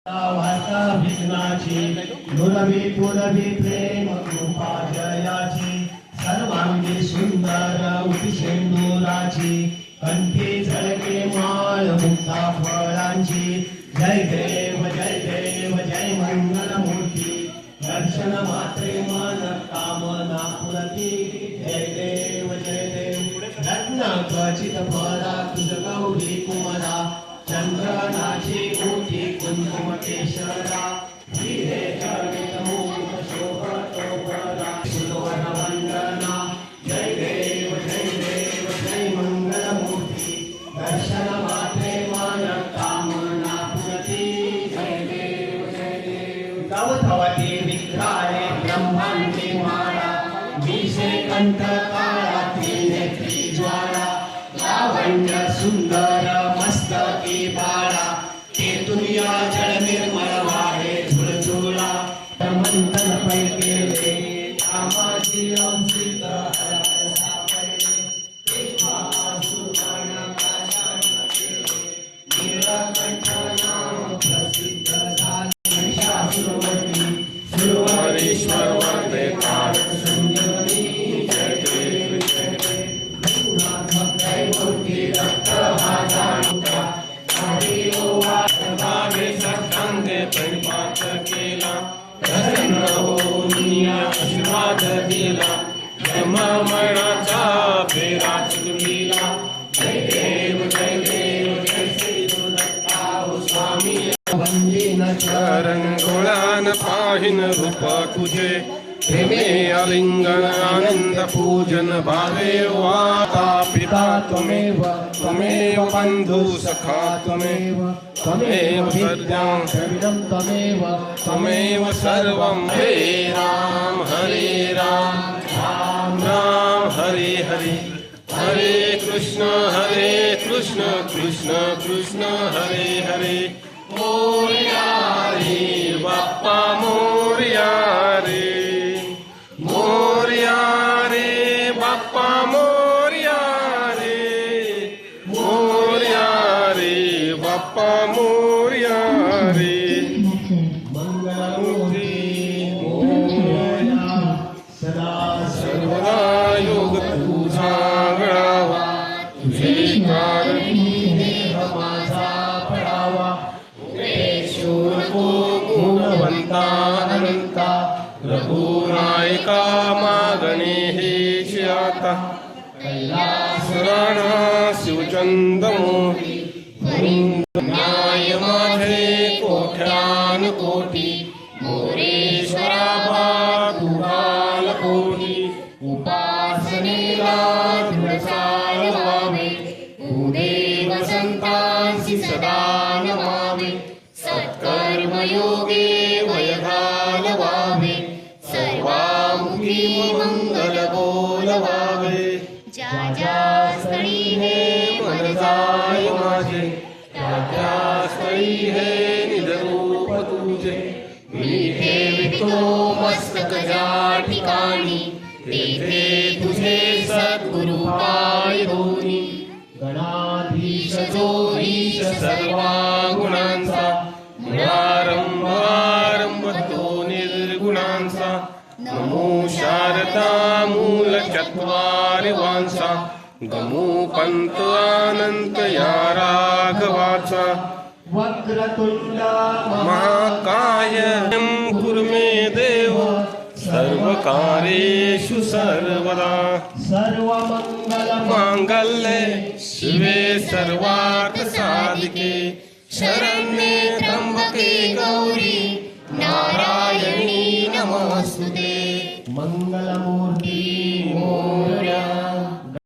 वार्ता विघ्नाची नुरवी पुरवी प्रेम कृपा जयाची सर्वांगी सुंदर उपिशेंदुराची कंठी झळके माळ मुक्ता फळांची जय देव जय मंगलमूर्ती दर्शन मात्रे मन कामना पुरती जय देव रत्न क्वचित फला तुझ गौरी कुमला चंद्रनाची कोटी कुंकुम केशरा हिरे चर्वित मुख शोभतोपरा सुवन वंदना जय देव जय मंगलमूर्ती दर्शन मात्रे मन कामना पुरती जय देव गावधावती विग्रहाने ब्रह्मांची माळा विषे कंठ काळा नेत्री ज्वाळा लावण्य सुंदर मस्तकी बाळा केतुनिया जल निर्मळ वाहे झुळझुळा मंथन पैकेले कामाची अंसित हर सापडले सुवर्ण काशान केले नीलकंठ नाम प्रसिद्ध झाले महिषासुरमर्दी सुरवरेश्वर वंदे तारक संजीवनी जय देव रघुनाथ जय मूर्ती रक्त हा जाणता भावे सत्संगे प्रणिपात केला प्रसन्न होऊन आशीर्वाद दिला ब्रह्ममरणाचा फेरा चुकविला जय देव जय श्री गुरुदत्ता स्वामी वंदीन चरण गोळान पाहिन रूप तुझे प्रेमे आलिंगन आनंद पूजन भावे वाता पिता त्वमेव बंधु सखा त्वमेव सर्वं त्वमेव सर्वं हे राम राम हरे हरे हरे कृष्ण कृष्ण कृष्ण हरे हरे मोरया रे बाप्पा मोरया रे मोरया रे बाप्पा मोरया रे मोरया रे बाप्पा मोरया रे मंगलमूर्ती मोरया सदा सर्वदा योग तुझा गळावा तुझे कारणी देह माझा पडावा शूर को गुणवंता अनंता रघुनायका मागणे हेच आता कैलास राणा शिवचंद्रमोही न्याय माझे कोट्यान कोटी मोरेश्वरा तुगाल कोटी उपासनेला दृढचाळ व्हावे भूदेव संतांसी सदा नमावे सत्कर्मयोगे वय घालवावे सर्वामुखी मंगल बोलवावे ज्या ज्या स्थळी हे मन जाय माझे त्या स्थळी हे निजरूप तुझे मी ठेवितो मस्तक ज्या ठिकाणी तेथे तुझे सद्गुरु पाय दोन्ही गणाधीश जो ईश सर्वा गुणांचा आरंभ तो निर्गुणांचा नमो शारदा मूल चत्वारि वांसा गमो पंत अनंत या राघवाचा वक्रतुंड महाकाय कुर्मे देव सर्वकार्येषु सर्वदा सर्वमंगल मांगल्ये शिवे सर्वार्थ साधिके शरण्ये त्र्यंबके गौरी नारायणी नमोस्तुते मंगलमूर्ती मोरया।